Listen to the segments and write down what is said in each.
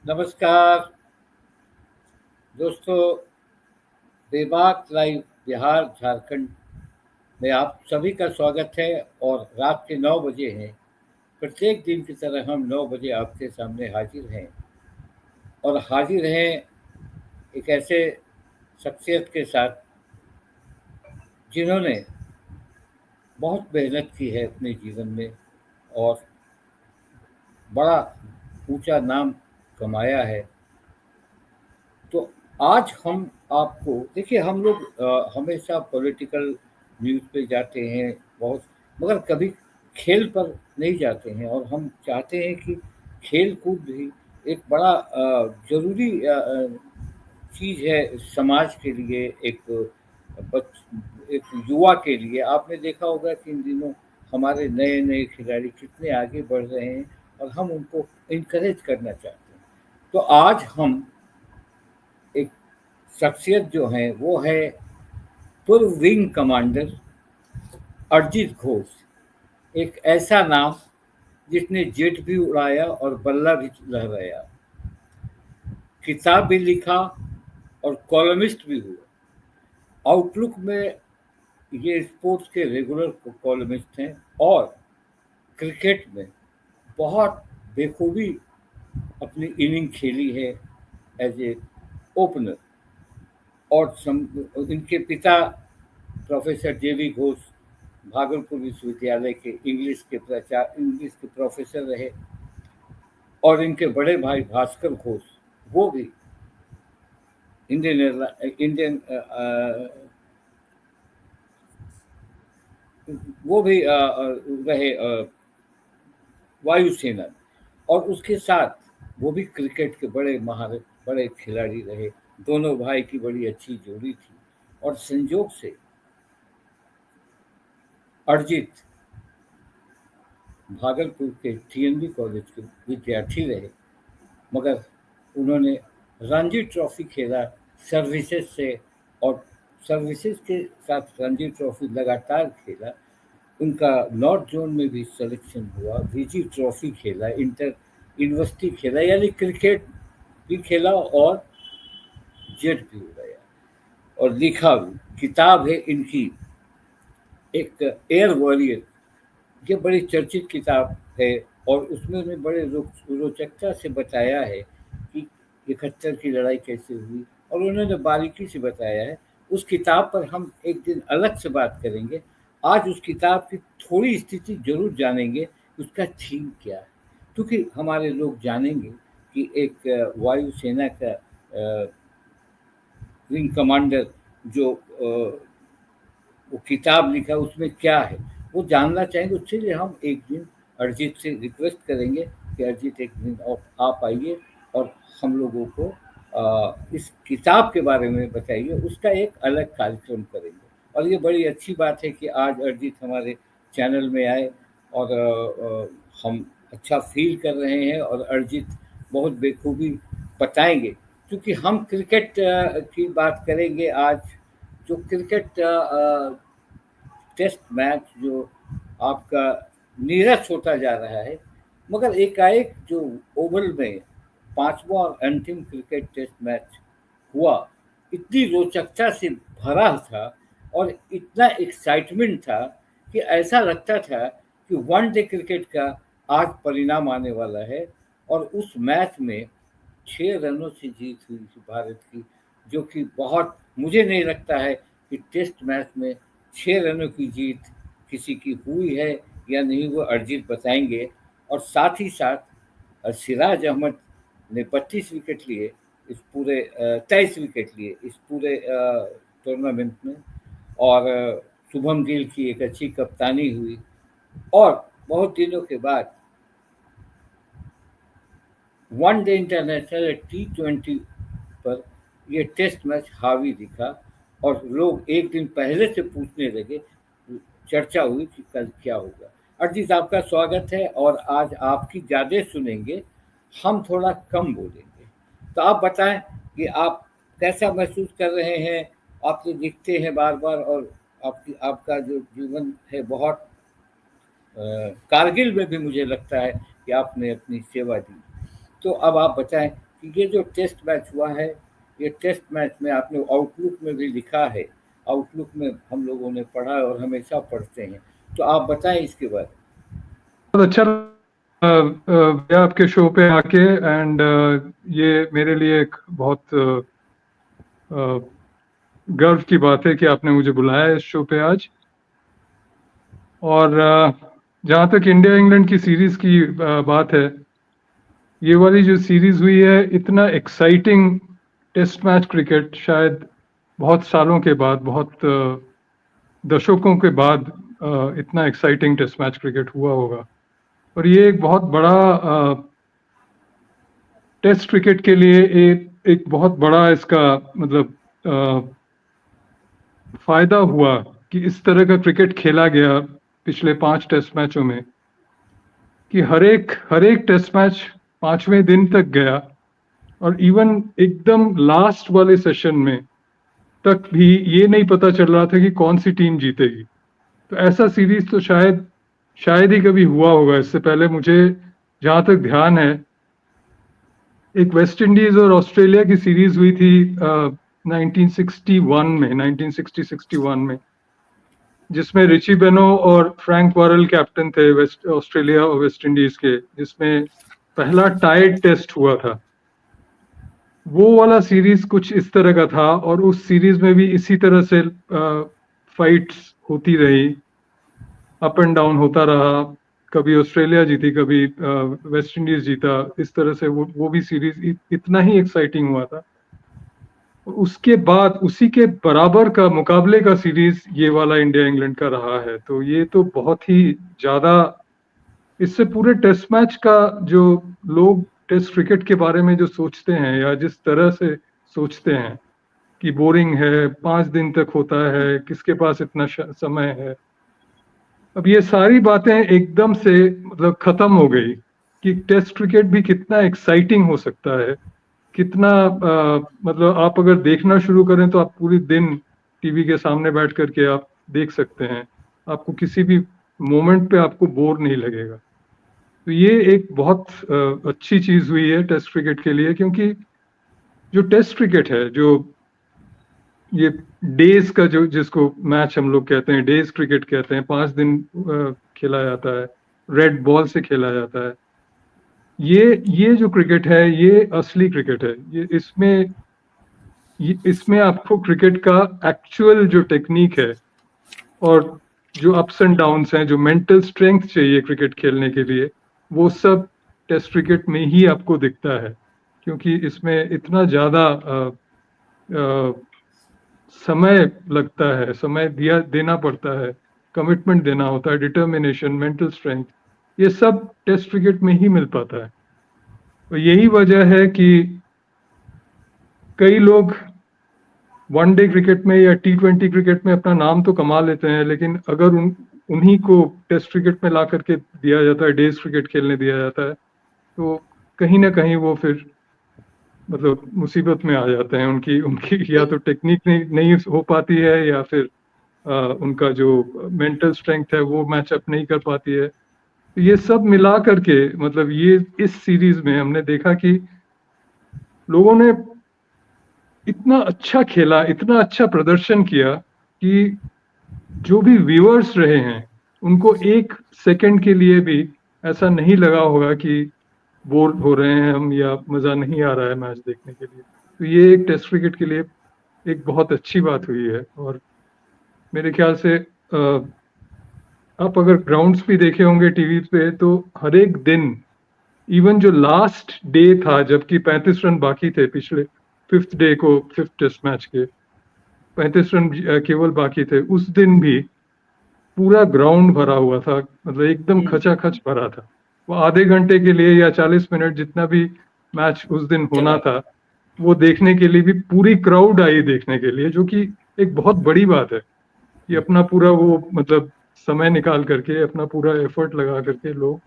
नमस्कार दोस्तों। बेबाक लाइव बिहार झारखंड में आप सभी का स्वागत है। और रात के 9 बजे हैं। प्रत्येक दिन की तरह हम 9 बजे आपके सामने हाजिर हैं और हाजिर हैं एक ऐसे शख्सियत के साथ जिन्होंने बहुत मेहनत की है अपने जीवन में और बड़ा ऊंचा नाम कमाया है। तो आज हम आपको देखिए, हम लोग हमेशा पॉलिटिकल न्यूज़ पे जाते हैं बहुत, मगर कभी खेल पर नहीं जाते हैं। और हम चाहते हैं कि खेल कूद भी एक बड़ा ज़रूरी चीज़ है समाज के लिए, एक युवा के लिए। आपने देखा होगा कि इन दिनों हमारे नए नए खिलाड़ी कितने आगे बढ़ रहे हैं और हम उनको इनकरेज करना चाहते हैं। तो आज हम एक शख्सियत जो है वो है पूर्व विंग कमांडर अरिजीत घोष। एक ऐसा नाम जिसने जेट भी उड़ाया और बल्ला भी लहराया, किताब भी लिखा और कॉलमिस्ट भी हुआ। आउटलुक में ये स्पोर्ट्स के रेगुलर कॉलमिस्ट हैं और क्रिकेट में बहुत बेखूबी अपनी इनिंग खेली है एज ए ओपनर। और इनके पिता प्रोफेसर जेवी घोष भागलपुर विश्वविद्यालय के इंग्लिश के प्रोफेसर रहे। और इनके बड़े भाई भास्कर घोष, वो भी इंडियन इंडियन वो भी रहे वायुसेना। और उसके साथ वो भी क्रिकेट के बड़े खिलाड़ी रहे। दोनों भाई की बड़ी अच्छी जोड़ी थी। और संयोग से अरिजीत भागलपुर के टीएनबी कॉलेज के विद्यार्थी रहे, मगर उन्होंने रणजी ट्रॉफी खेला सर्विसेज से। और सर्विसेज के साथ रणजी ट्रॉफी लगातार खेला। उनका नॉर्थ जोन में भी सिलेक्शन हुआ, विजी ट्रॉफी खेला, इंटर यूनिवर्सिटी खेला, यानी क्रिकेट भी खेला और जेट भी उड़ाया। और लिखा भी, किताब है इनकी एक एयर वॉरियर, ये बड़ी चर्चित किताब है। और उसमें उन्हें बड़े रोचकता से बताया है कि 71 की लड़ाई कैसे हुई, और उन्होंने बारीकी से बताया है। उस किताब पर हम एक दिन अलग से बात करेंगे। आज उस किताब की थोड़ी स्थिति जरूर जानेंगे, उसका थीम क्या है। क्योंकि हमारे लोग जानेंगे कि एक वायुसेना का विंग कमांडर जो वो किताब लिखा उसमें क्या है, वो जानना चाहेंगे। उसके लिए हम एक दिन अरिजीत से रिक्वेस्ट करेंगे कि अरिजीत एक दिन आप आइए और हम लोगों को इस किताब के बारे में बताइए। उसका एक अलग कार्यक्रम करेंगे। और ये बड़ी अच्छी बात है कि आज अरिजीत हमारे चैनल में आए और हम अच्छा फील कर रहे हैं। और अरिजीत बहुत बेखूबी बताएंगे, क्योंकि हम क्रिकेट की बात करेंगे आज। जो क्रिकेट टेस्ट मैच जो आपका नीरस होता जा रहा है, मगर एकाएक जो ओवल में पांचवा और अंतिम क्रिकेट टेस्ट मैच हुआ, इतनी रोचकता से भरा था और इतना एक्साइटमेंट था कि ऐसा लगता था कि वनडे क्रिकेट का आज परिणाम आने वाला है। और उस मैच में 6 रनों से जीत हुई थी भारत की, जो कि बहुत, मुझे नहीं लगता है कि टेस्ट मैच में 6 रनों की जीत किसी की हुई है या नहीं, वो अरिजीत बताएंगे। और साथ ही साथ सिराज अहमद ने 32 विकेट लिए, इस पूरे 23 विकेट लिए इस पूरे टूर्नामेंट में। और शुभम गिल की एक अच्छी कप्तानी हुई। और बहुत दिनों के बाद वनडे इंटरनेशनल T20 पर ये टेस्ट मैच हावी दिखा। और लोग एक दिन पहले से पूछने लगे, चर्चा हुई कि कल क्या होगा। अर्जित, आपका स्वागत है। और आज आपकी ज़्यादा सुनेंगे, हम थोड़ा कम बोलेंगे। तो आप बताएं कि आप कैसा महसूस कर रहे हैं। आप तो दिखते हैं बार बार, और आपका जो जीवन है बहुत कारगिल में भी मुझे लगता है कि आपने अपनी सेवा दी। तो अब आप बताएं कि ये जो टेस्ट मैच हुआ है, ये टेस्ट मैच में आपने आउटलुक में भी लिखा है, आउटलुक में हम लोगों ने पढ़ा है और हमेशा पढ़ते हैं, तो आप बताएं इसके बारे में। बहुत अच्छा भैया आपके शो पे आके, एंड ये मेरे लिए एक बहुत गर्व की बात है कि आपने मुझे बुलाया है इस शो पे आज। और जहाँ तक इंडिया इंग्लैंड की सीरीज की बात है, ये वाली जो सीरीज हुई है, इतना एक्साइटिंग टेस्ट मैच क्रिकेट शायद बहुत सालों के बाद, बहुत दशकों के बाद इतना एक्साइटिंग टेस्ट मैच क्रिकेट हुआ होगा। और ये एक बहुत बड़ा टेस्ट क्रिकेट के लिए एक बहुत बड़ा इसका मतलब फायदा हुआ कि इस तरह का क्रिकेट खेला गया पिछले 5 टेस्ट मैचों में, कि हर एक टेस्ट मैच 5वें दिन तक गया, और इवन एकदम लास्ट वाले सेशन में तक भी ये नहीं पता चल रहा था कि कौन सी टीम जीतेगी। तो ऐसा सीरीज तो शायद ही कभी हुआ होगा इससे पहले। मुझे जहां तक ध्यान है, एक वेस्ट इंडीज और ऑस्ट्रेलिया की सीरीज हुई थी 1961 में, जिसमें रिची बेनो और फ्रैंक वारेल कैप्टन थे वेस्ट ऑस्ट्रेलिया और वेस्ट इंडीज के, जिसमें पहला टाइड टेस्ट हुआ था। वो वाला सीरीज कुछ इस तरह का था, और उस सीरीज में भी इसी तरह से फाइट्स होती रही, अप एंड डाउन होता रहा, कभी ऑस्ट्रेलिया जीती, कभी वेस्ट इंडीज जीता, इस तरह से वो भी सीरीज इतना ही एक्साइटिंग हुआ था। उसके बाद उसी के बराबर का मुकाबले का सीरीज ये वाला इंडिया इंग्लैंड का रहा है। तो ये तो बहुत ही ज्यादा, इससे पूरे टेस्ट मैच का, जो लोग टेस्ट क्रिकेट के बारे में जो सोचते हैं या जिस तरह से सोचते हैं कि बोरिंग है, 5 दिन तक होता है, किसके पास इतना समय है, अब ये सारी बातें एकदम से मतलब खत्म हो गई कि टेस्ट क्रिकेट भी कितना एक्साइटिंग हो सकता है, कितना मतलब आप अगर देखना शुरू करें तो आप पूरी दिन टीवी के सामने बैठ करके आप देख सकते हैं, आपको किसी भी मोमेंट पे आपको बोर नहीं लगेगा। तो ये एक बहुत अच्छी चीज हुई है टेस्ट क्रिकेट के लिए, क्योंकि जो टेस्ट क्रिकेट है, जो ये डेज का जो जिसको मैच हम लोग कहते हैं, डेज क्रिकेट कहते हैं, 5 दिन खेला जाता है, रेड बॉल से खेला जाता है, ये जो क्रिकेट है ये असली क्रिकेट है। इसमें आपको क्रिकेट का एक्चुअल जो टेक्निक है और जो अप्स एंड डाउन्स हैं, जो मेंटल स्ट्रेंथ चाहिए क्रिकेट खेलने के लिए, वो सब टेस्ट क्रिकेट में ही आपको दिखता है, क्योंकि इसमें इतना ज्यादा समय लगता है, समय देना पड़ता है, कमिटमेंट देना होता है, डिटर्मिनेशन, मेंटल स्ट्रेंथ, ये सब टेस्ट क्रिकेट में ही मिल पाता है। तो यही वजह है कि कई लोग वनडे क्रिकेट में या T20 क्रिकेट में अपना नाम तो कमा लेते हैं, लेकिन अगर उन्हीं को टेस्ट क्रिकेट में ला करके दिया जाता है, डेज क्रिकेट खेलने दिया जाता है, तो कहीं ना कहीं वो फिर मतलब मुसीबत में आ जाते हैं। उनकी या तो टेक्निक नहीं हो पाती है, या फिर उनका जो मेंटल स्ट्रेंथ है वो मैच अप नहीं कर पाती है। तो ये सब मिला करके मतलब ये इस सीरीज में हमने देखा कि लोगों ने इतना अच्छा खेला, इतना अच्छा प्रदर्शन किया कि जो भी व्यूअर्स रहे हैं उनको 1 सेकंड के लिए भी ऐसा नहीं लगा होगा कि बोर हो रहे हैं हम या मजा नहीं आ रहा है मैच देखने के लिए। तो ये एक टेस्ट क्रिकेट के लिए एक बहुत अच्छी बात हुई है। और मेरे ख्याल से आप अगर ग्राउंड्स भी देखे होंगे टीवी पे, तो हर एक दिन, इवन जो लास्ट डे था जबकि 35 रन बाकी थे, पिछले 5th डे को, 5th टेस्ट मैच के 35 रन केवल बाकी थे, उस दिन भी पूरा ग्राउंड भरा हुआ था, मतलब एकदम खचाखच भरा था। वो आधे घंटे के लिए या 40 मिनट जितना भी मैच उस दिन होना था, वो देखने के लिए भी पूरी क्राउड आई देखने के लिए, जो कि एक बहुत बड़ी बात है कि अपना पूरा वो मतलब समय निकाल करके, अपना पूरा एफर्ट लगा करके लोग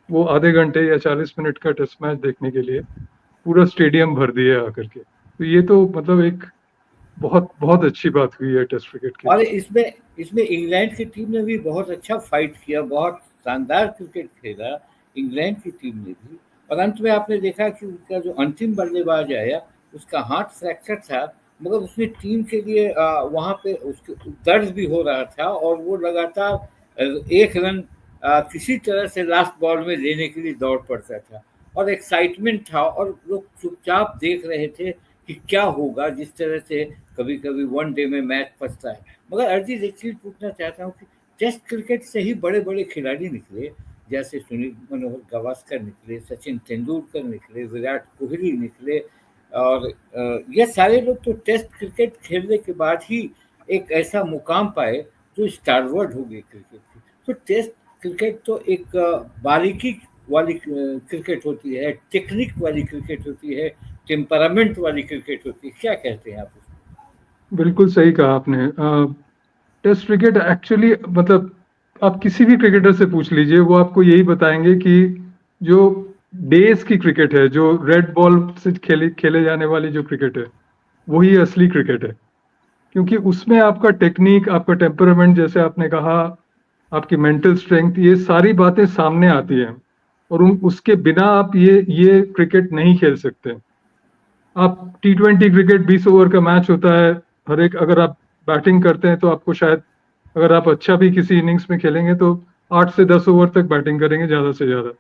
वो आधे घंटे या 40 मिनट का टेस्ट मैच देखने के लिए पूरा स्टेडियम भर दिए आकर के। तो ये तो मतलब एक बहुत बहुत अच्छी बात हुई है टेस्ट क्रिकेट के और लिए। इसमें इंग्लैंड की टीम ने भी बहुत अच्छा फाइट किया, बहुत शानदार क्रिकेट खेला इंग्लैंड की टीम ने भी। और अंत में आपने देखा कि उसका जो अंतिम बल्लेबाज आया उसका हाथ फ्रैक्चर था, मगर उसने टीम के लिए वहाँ पे उसके दर्द भी हो रहा था और वो लगातार 1 रन किसी तरह से लास्ट बॉल में लेने के लिए दौड़ पड़ता था और एक्साइटमेंट था और लोग चुपचाप देख रहे थे कि क्या होगा, जिस तरह से कभी-कभी वनडे में मैच फँसता है। मगर अर्जित एक चीज़ पूछना चाहता हूँ कि टेस्ट क्रिकेट से ही बड़े-बड़े खिलाड़ी निकले, जैसे सुनील मनोहर गावस्कर निकले, सचिन तेंदुलकर निकले, विराट कोहली निकले और ये सारे लोग तो टेस्ट क्रिकेट खेलने के बाद ही एक ऐसा मुकाम पाए जो स्टारवर्ड हो गई क्रिकेट की। तो टेस्ट क्रिकेट तो एक बारीकी वाली क्रिकेट होती है, टेक्निक वाली क्रिकेट होती है, टेम्परामेंट वाली क्रिकेट होती है। क्या कहते हैं आप उसमें? बिल्कुल सही कहा आपने। टेस्ट क्रिकेट एक्चुअली मतलब आप किसी भी क्रिकेटर से पूछ लीजिए, वो आपको यही बताएंगे कि जो डेज की क्रिकेट है, जो रेड बॉल से खेले जाने वाली जो क्रिकेट है, वही असली क्रिकेट है। क्योंकि उसमें आपका टेक्निक, आपका टेम्परामेंट, जैसे आपने कहा, आपकी मेंटल स्ट्रेंथ, ये सारी बातें सामने आती हैं और उसके बिना आप ये क्रिकेट नहीं खेल सकते। आप T20 क्रिकेट 20 ओवर का मैच होता है, हर एक, अगर आप बैटिंग करते हैं तो आपको शायद, अगर आप अच्छा भी किसी इनिंग्स में खेलेंगे तो 8 से 10 ओवर तक बैटिंग करेंगे ज़्यादा से ज़्यादा।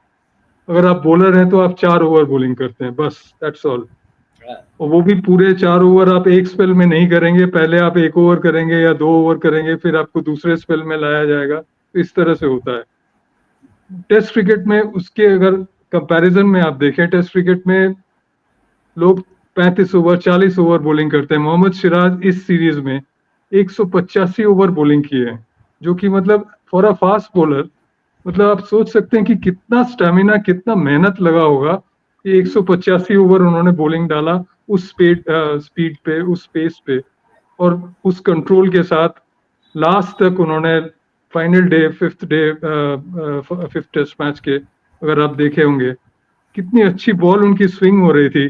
अगर आप बॉलर हैं तो आप 4 ओवर बॉलिंग करते हैं, बस दैट्स ऑल। और वो भी पूरे 4 ओवर आप एक स्पेल में नहीं करेंगे, पहले आप 1 ओवर करेंगे या 2 ओवर करेंगे, फिर आपको दूसरे स्पेल में लाया जाएगा, तो इस तरह से होता है। टेस्ट क्रिकेट में उसके अगर कंपैरिजन में आप देखें, टेस्ट क्रिकेट में लोग 35 ओवर 40 ओवर बॉलिंग करते हैं। मोहम्मद सिराज इस सीरीज में 185 ओवर बॉलिंग किए हैं, जो कि मतलब फॉर अ फास्ट बॉलर, मतलब आप सोच सकते हैं कि कितना स्टेमिना, कितना मेहनत लगा होगा कि 185 ओवर उन्होंने बॉलिंग डाला उस स्पीड पे, उस पेस पे और उस कंट्रोल के साथ। लास्ट तक उन्होंने final day, fifth test match के, अगर आप देखे होंगे, कितनी अच्छी बॉल उनकी स्विंग हो रही थी,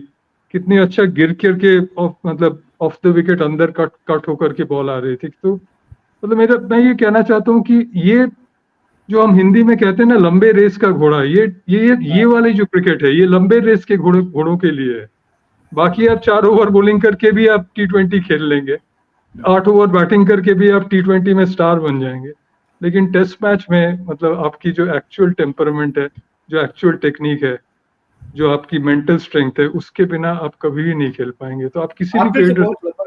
कितनी अच्छा गिर करके मतलब ऑफ द विकेट अंदर कट होकर के बॉल आ रही थी। तो मतलब मैं ये कहना चाहता हूँ कि ये जो हम हिंदी में कहते हैं ना, लंबे रेस का घोड़ा, ये वाली जो क्रिकेट है, ये लंबे रेस के घोड़ों के लिए है। बाकी आप 4 ओवर बॉलिंग करके भी आप T20 खेल लेंगे, 8 ओवर बैटिंग करके भी आप T20 में स्टार बन जाएंगे, लेकिन टेस्ट मैच में मतलब आपकी जो एक्चुअल टेम्परामेंट है, जो एक्चुअल टेक्निक है, जो आपकी मेंटल स्ट्रेंथ है, उसके बिना आप कभी भी नहीं खेल पाएंगे। तो आप किसी भी क्रिकेटर,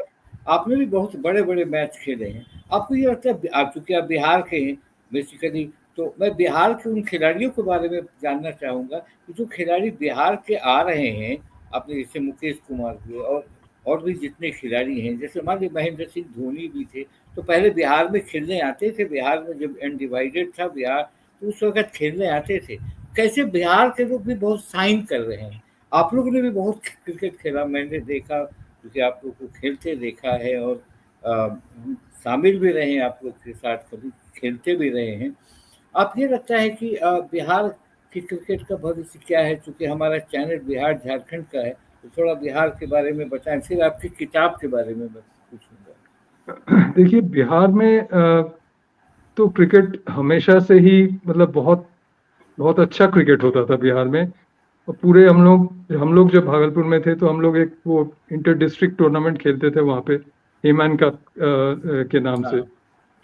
आपने भी बहुत बड़े-बड़े मैच खेले हैं। आपको ये लगता है, आप चूँकि आप बिहार के हैं बेसिकली, तो मैं बिहार के उन खिलाड़ियों के बारे में जानना चाहूँगा कि जो खिलाड़ी बिहार के आ रहे हैं, आपने जैसे मुकेश कुमार हुए और भी जितने खिलाड़ी हैं, जैसे मान लीजिए महेंद्र सिंह धोनी भी थे, तो पहले बिहार में खेलने आते थे। बिहार में जब अनडिवाइडेड था बिहार, तो उस वक़्त खेलने आते थे। कैसे बिहार के लोग भी बहुत साइन कर रहे हैं। आप लोगों ने भी बहुत क्रिकेट खेला, मैंने देखा, क्योंकि आप लोग को खेलते देखा है और शामिल भी रहे हैं आप लोग के साथ, कभी खेलते भी रहे हैं। आप ये लगता है कि बिहार की क्रिकेट का भविष्य क्या है? चूँकि हमारा चैनल बिहार झारखंड का है, तो थोड़ा बिहार के बारे में बताएँ, फिर आपकी किताब के बारे में मैं पूछूँगा। देखिए बिहार में तो क्रिकेट हमेशा से ही मतलब बहुत बहुत अच्छा क्रिकेट होता था बिहार में। और पूरे हम लोग जब भागलपुर में थे तो हम लोग एक वो इंटर डिस्ट्रिक्ट टूर्नामेंट खेलते थे वहाँ पे, हेमन कप के नाम से,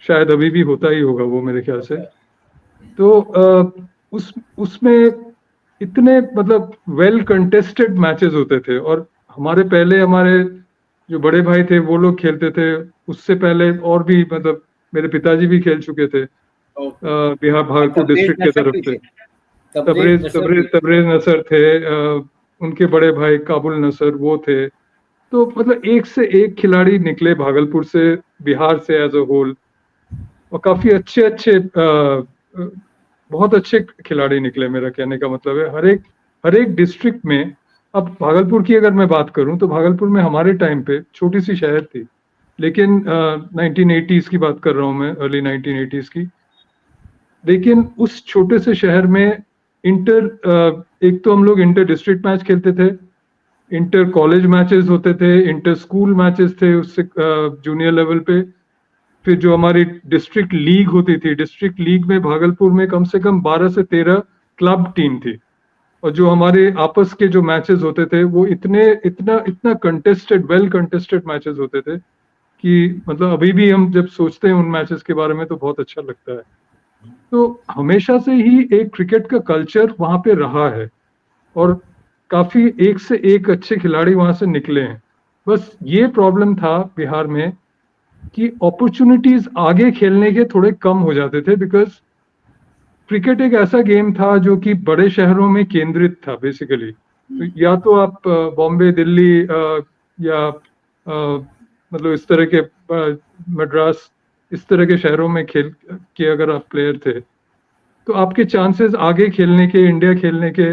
शायद अभी भी होता ही होगा वो मेरे ख्याल से। तो उसमें इतने मतलब वेल कंटेस्टेड मैचेस होते थे और हमारे जो बड़े भाई थे वो लोग खेलते थे। उससे पहले और भी मतलब मेरे पिताजी भी खेल चुके थे बिहार भागलपुर डिस्ट्रिक्ट के तरफ से। तबरेज नसर थे, उनके बड़े भाई काबुल नसर वो थे। तो मतलब एक से एक खिलाड़ी निकले भागलपुर से, बिहार से एज अ होल, और काफी अच्छे बहुत अच्छे खिलाड़ी निकले। मेरा कहने का मतलब है हर एक डिस्ट्रिक्ट में। अब भागलपुर की अगर मैं बात करूं तो भागलपुर में हमारे टाइम पे छोटी सी शहर थी, लेकिन 1980s की बात कर रहा हूं मैं, अर्ली 1980s की। लेकिन उस छोटे से शहर में एक तो हम लोग इंटर डिस्ट्रिक्ट मैच खेलते थे, इंटर कॉलेज मैचेस होते थे, इंटर स्कूल मैचेस थे उससे जूनियर लेवल पे। फिर जो हमारी डिस्ट्रिक्ट लीग होती थी, डिस्ट्रिक्ट लीग में भागलपुर में कम से कम 12 से 13 क्लब टीम थी और जो हमारे आपस के जो मैचेस होते थे वो इतना कंटेस्टेड, वेल कंटेस्टेड मैचेस होते थे कि मतलब अभी भी हम जब सोचते हैं उन मैचेस के बारे में तो बहुत अच्छा लगता है। तो हमेशा से ही एक क्रिकेट का कल्चर वहां पे रहा है और काफी एक से एक अच्छे खिलाड़ी वहां से निकले हैं। बस ये प्रॉब्लम था बिहार में कि अपॉर्चुनिटीज आगे खेलने के थोड़े कम हो जाते थे, बिकॉज क्रिकेट एक ऐसा गेम था जो कि बड़े शहरों में केंद्रित था बेसिकली। तो या तो आप बॉम्बे, दिल्ली या मतलब इस तरह के मद्रास, इस तरह के शहरों में खेल के अगर आप प्लेयर थे तो आपके चांसेस आगे खेलने के, इंडिया खेलने के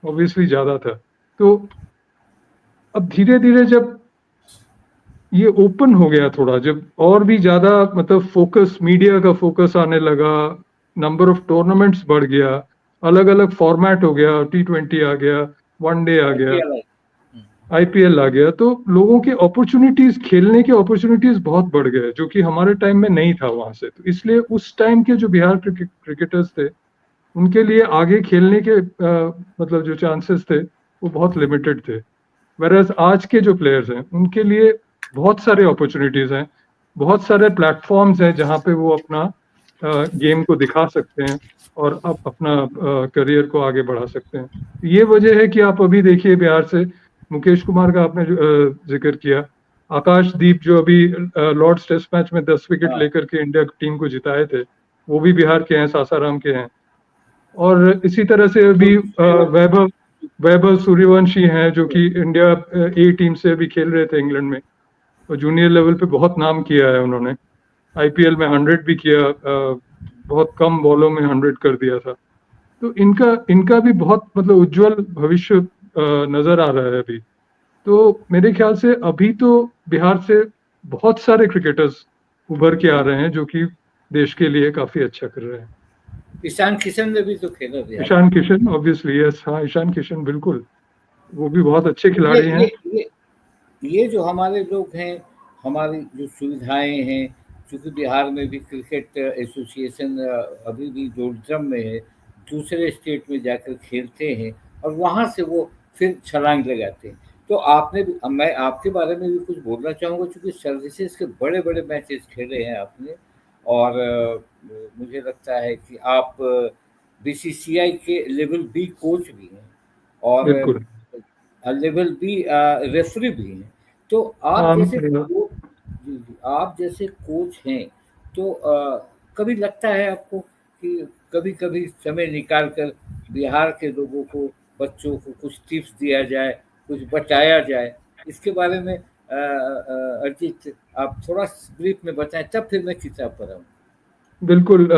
ऑब्वियसली ज्यादा था। तो अब धीरे धीरे जब ये ओपन हो गया थोड़ा, जब और भी ज्यादा मतलब फोकस, मीडिया का फोकस आने लगा, नंबर ऑफ टूर्नामेंट्स बढ़ गया, अलग अलग फॉर्मेट हो गया, T20 आ गया, वनडे आ गया, IPL है। IPL आ गया, तो लोगों के अपॉर्चुनिटीज, खेलने के अपॉर्चुनिटीज बहुत बढ़ गए जो कि हमारे टाइम में नहीं था वहां से। तो इसलिए उस टाइम के जो बिहार क्रिकेटर्स थे उनके लिए आगे खेलने के मतलब जो चांसेस थे वो बहुत लिमिटेड थे। वेरएज आज के जो प्लेयर्स हैं उनके लिए बहुत सारे अपॉर्चुनिटीज हैं, बहुत सारे प्लेटफॉर्म्स हैं जहाँ पे वो अपना गेम को दिखा सकते हैं और अपना करियर को आगे बढ़ा सकते हैं। ये वजह है कि आप अभी देखिए बिहार से मुकेश कुमार का आपने जिक्र किया, आकाशदीप जो अभी लॉर्ड्स टेस्ट मैच में 10 विकेट हाँ, लेकर के इंडिया टीम को जिताए थे, वो भी बिहार के हैं, सासाराम के हैं। और इसी तरह से अभी वैभव वैभव सूर्यवंशी हैं जो कि इंडिया ए टीम से अभी खेल रहे थे इंग्लैंड में, और जूनियर लेवल पे बहुत नाम किया है उन्होंने। IPL में 100 भी किया, बहुत कम बॉलों में 100 कर दिया था। तो इनका इनका भी बहुत मतलब उज्जवल भविष्य नजर आ रहा है अभी। तो मेरे ख्याल से अभी तो बिहार से बहुत सारे क्रिकेटर्स उभर के आ रहे हैं जो कि देश के लिए काफी अच्छा कर रहे हैं। ईशान किशन ने भी तो खेला बिहार ईशान में। किशन ऑब्वियसली, यस, हाँ, ईशान किशन बिल्कुल, वो भी बहुत अच्छे ये खिलाड़ी हैं। ये ये ये जो हमारे लोग हैं, हमारी जो सुविधाएं हैं, चूंकि बिहार में भी क्रिकेट एसोसिएशन अभी भी जोड़द्रम में है, दूसरे स्टेट में जाकर खेलते हैं और वहाँ से वो फिर छलांग लगाते हैं। तो आपने भी, अब मैं आपके बारे में भी कुछ बोलना चाहूँगा, चूंकि सर्विसेज के बड़े बड़े मैचेस खेले हैं आपने, और मुझे लगता है कि आप BCCI के लेवल बी कोच भी हैं, और बिल्कुल। लेवल बी रेफरी भी हैं। तो आप हाँ, जैसे कोच, जी जी, आप जैसे कोच हैं, तो कभी लगता है आपको कि कभी कभी समय निकाल कर बिहार के लोगों को, बच्चों को कुछ टिप्स दिया जाए, कुछ बताया जाए, इसके बारे में अरिजीत आप थोड़ा ब्रीफ में बताएं, तब फिर मैं किताब पढ़ाऊँ। बिल्कुल।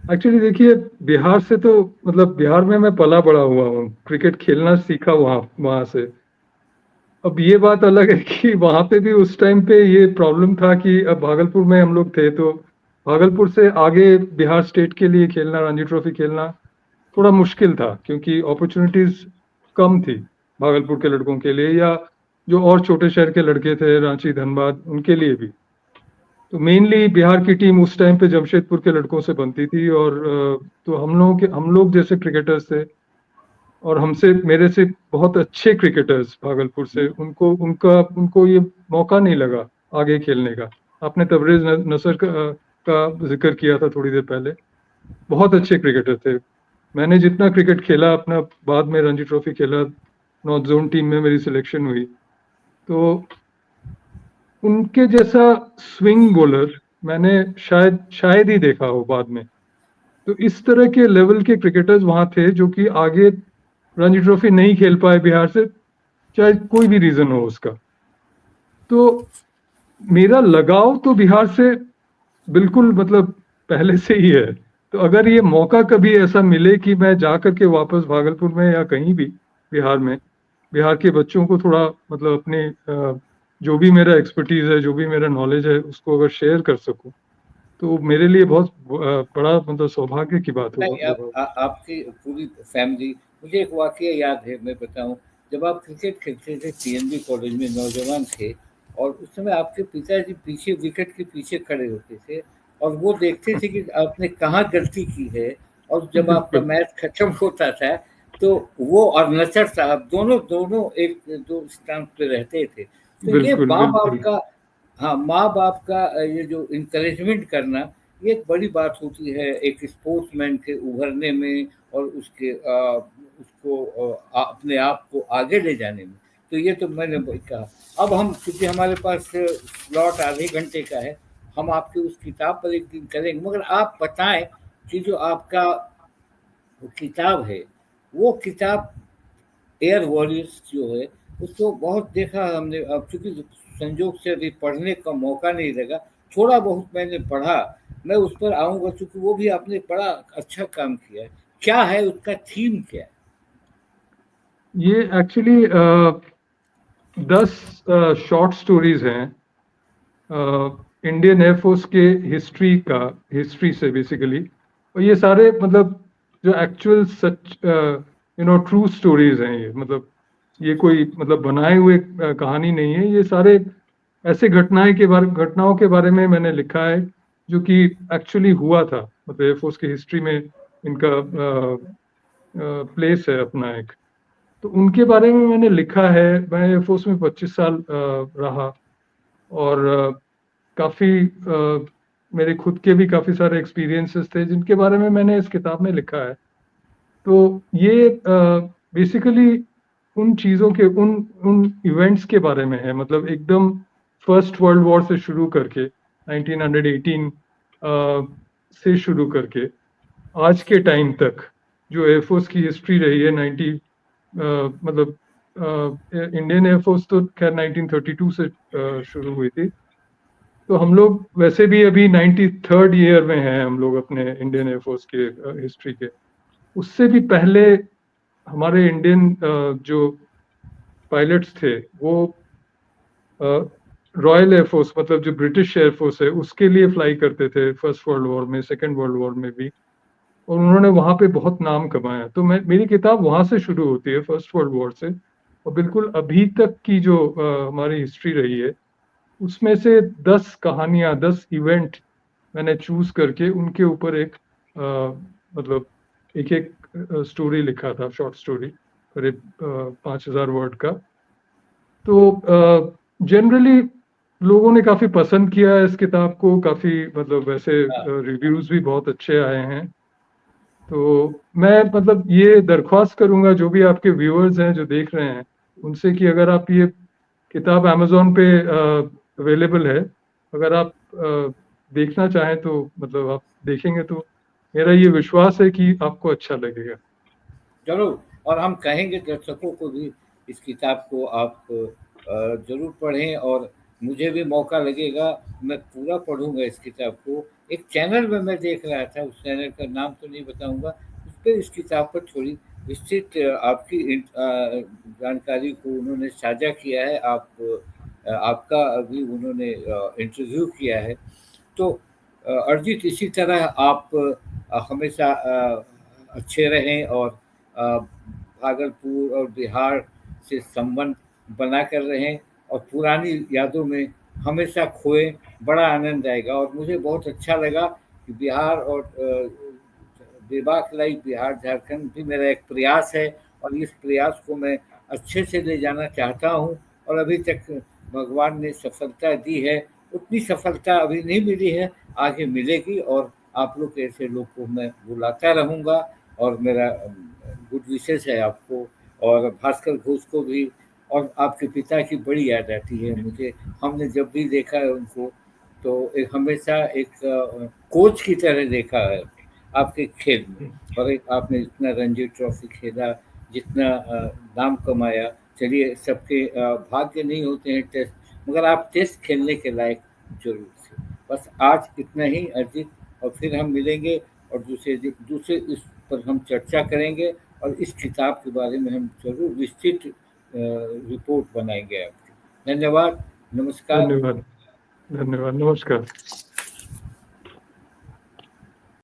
एक्चुअली देखिए, बिहार से तो मतलब बिहार में मैं पला बड़ा हुआ हूँ, क्रिकेट खेलना सीखा वहाँ वहाँ से। अब ये बात अलग है कि वहाँ पे भी उस टाइम पे ये प्रॉब्लम था कि अब भागलपुर में हम लोग थे, तो भागलपुर से आगे बिहार स्टेट के लिए खेलना, रणजी ट्रॉफी खेलना थोड़ा मुश्किल था क्योंकि अपॉर्चुनिटीज कम थी भागलपुर के लड़कों के लिए, या जो और छोटे शहर के लड़के थे, रांची, धनबाद, उनके लिए भी। तो मेनली बिहार की टीम उस टाइम पे जमशेदपुर के लड़कों से बनती थी, और तो हम लोग जैसे क्रिकेटर्स थे, और हमसे मेरे से बहुत अच्छे क्रिकेटर्स भागलपुर से, उनको ये मौका नहीं लगा आगे खेलने का। आपने तबरेज नसर का जिक्र किया था थोड़ी देर पहले, बहुत अच्छे क्रिकेटर थे। मैंने जितना क्रिकेट खेला अपना, बाद में रणजी ट्रॉफी खेला, नॉर्थ जोन टीम में मेरी सिलेक्शन हुई, तो उनके जैसा स्विंग बॉलर मैंने शायद ही देखा हो बाद में। तो इस तरह के लेवल के क्रिकेटर्स वहां थे जो कि आगे रणजी ट्रॉफी नहीं खेल पाए बिहार से, चाहे कोई भी रीजन हो उसका। तो मेरा लगाव तो बिहार से बिल्कुल मतलब पहले से ही है। तो अगर ये मौका कभी ऐसा मिले कि मैं जा करके वापस भागलपुर में या कहीं भी बिहार में बिहार के बच्चों को थोड़ा मतलब अपने जो भी मेरा एक्सपर्टीज है, जो भी मेरा नॉलेज है, उसको अगर शेयर कर सकूं, तो मेरे लिए बहुत बड़ा मतलब सौभाग्य की बात नहीं, होगा। आपकी पूरी फैमिली, मुझे एक वाकया याद है, मैं बताऊं। जब आप क्रिकेट खेलते थे PNB कॉलेज में, नौजवान थे, और उस समय आपके पिताजी पीछे विकेट के पीछे खड़े होते थे और वो देखते थे कि आपने कहाँ गलती की है, और जब आपका बिल्कुल मैच खत्म होता था तो वो और नचर साहब दोनों एक दो स्थान पे रहते थे। तो ये बिल्कुल माँ बाप बिल्कुल। का, हाँ, माँ बाप का ये जो इंकरेजमेंट करना, ये एक बड़ी बात होती है एक स्पोर्ट्समैन के उभरने में और उसके उसको अपने आप को आगे ले जाने में। तो ये तो मैंने वही कहा। अब हम, क्योंकि हमारे पास स्लॉट आधे घंटे का है, हम आपकी उस किताब पर एक दिन करेंगे, मगर आप बताएं कि जो आपका वो किताब है, वो किताब एयर वॉरियर्स जो है, उसको बहुत देखा हमने। अब चूंकि संजोग से अभी पढ़ने का मौका नहीं लगा, थोड़ा बहुत मैंने पढ़ा। मैं उस पर आऊंगा, क्योंकि वो भी आपने बड़ा अच्छा काम किया है। क्या है उसका थीम, क्या है? ये एक्चुअली 10 शॉर्ट स्टोरीज हैं इंडियन एयरफोर्स के हिस्ट्री से बेसिकली। और ये सारे मतलब जो एक्चुअल सच ट्रू स्टोरीज हैं, ये मतलब ये कोई मतलब बनाए हुए कहानी नहीं है। ये सारे ऐसे घटनाओं के बारे में मैंने लिखा है जो कि एक्चुअली हुआ था। मतलब एयरफोर्स की हिस्ट्री में इनका प्लेस है अपना एक। तो उनके बारे में मैंने लिखा है। मैं एयरफोर्स में 25 साल रहा, और काफ़ी मेरे खुद के भी काफ़ी सारे एक्सपीरियंसेस थे जिनके बारे में मैंने इस किताब में लिखा है। तो ये बेसिकली उन चीज़ों के उन उन इवेंट्स के बारे में है। मतलब एकदम फर्स्ट वर्ल्ड वॉर से शुरू करके 1918 से शुरू करके आज के टाइम तक जो एयरफोर्स की हिस्ट्री रही है। मतलब इंडियन एयरफोर्स तो खैर 1932 से शुरू हुई थी। तो हम लोग वैसे भी अभी 93rd ईयर में हैं हम लोग अपने इंडियन एयरफोर्स के हिस्ट्री के। उससे भी पहले हमारे इंडियन जो पायलट्स थे वो रॉयल एयरफोर्स, मतलब जो ब्रिटिश एयरफोर्स है, उसके लिए फ्लाई करते थे फर्स्ट वर्ल्ड वॉर में, सेकेंड वर्ल्ड वॉर में भी। और उन्होंने वहां पे बहुत नाम कमाया। तो मेरी किताब वहां से शुरू होती है, फर्स्ट वर्ल्ड वॉर से। और बिल्कुल अभी तक की जो हमारी हिस्ट्री रही है, उसमें से 10 कहानियां, 10 इवेंट मैंने चूज करके उनके ऊपर एक मतलब एक एक स्टोरी लिखा था, शॉर्ट स्टोरी, करीब 5000 वर्ड का। तो जनरली लोगों ने काफी पसंद किया है इस किताब को। काफी मतलब वैसे हाँ, रिव्यूज भी बहुत अच्छे आए हैं। तो मैं मतलब ये दरख्वास्त करूंगा जो भी आपके व्यूअर्स हैं जो देख रहे हैं उनसे, कि अगर आप ये किताब अमेजोन पे अवेलेबल है, अगर आप देखना चाहें तो मतलब आप देखेंगे तो मेरा ये विश्वास है कि आपको अच्छा लगेगा। ज़रूर। और हम कहेंगे दर्शकों को भी इस किताब को आप ज़रूर पढ़ें, और मुझे भी मौका लगेगा, मैं पूरा पढ़ूँगा इस किताब को। एक चैनल में मैं देख रहा था, उस चैनल का नाम तो नहीं बताऊँगा, उस पे इस किताब पर थोड़ी विस्तृत आपकी जानकारी को उन्होंने साझा किया है। आपका अभी उन्होंने इंटरव्यू किया है। तो अरिजीत, इसी तरह आप हमेशा अच्छे रहें, और भागलपुर और बिहार से संबंध बनाकर रहें, और पुरानी यादों में हमेशा खोएं। बड़ा आनंद आएगा। और मुझे बहुत अच्छा लगा कि बिहार और बेबाक लाइक बिहार झारखंड भी मेरा एक प्रयास है, और इस प्रयास को मैं अच्छे से ले जाना चाहता हूँ। और अभी तक भगवान ने सफलता दी है, उतनी सफलता अभी नहीं मिली है, आगे मिलेगी। और आप लोग ऐसे लोग को मैं बुलाता रहूँगा। और मेरा गुड विशेस है आपको, और भास्कर घोष को भी। और आपके पिता की बड़ी याद आती है मुझे। हमने जब भी देखा है उनको, तो एक हमेशा एक कोच की तरह देखा है आपके खेल में। और एक आपने इतना रणजी ट्रॉफी खेला, जितना नाम कमाया। चलिए, सबके भाग्य नहीं होते हैं टेस्ट, मगर आप टेस्ट खेलने के लायक जरूर थे। बस आज इतना ही अर्जित, और फिर हम मिलेंगे, और दूसरे दूसरे इस पर हम चर्चा करेंगे, और इस किताब के बारे में हम जरूर विस्तृत रिपोर्ट बनाएंगे आपकी। धन्यवाद। नमस्कार। धन्यवाद। धन्यवाद। नमस्कार।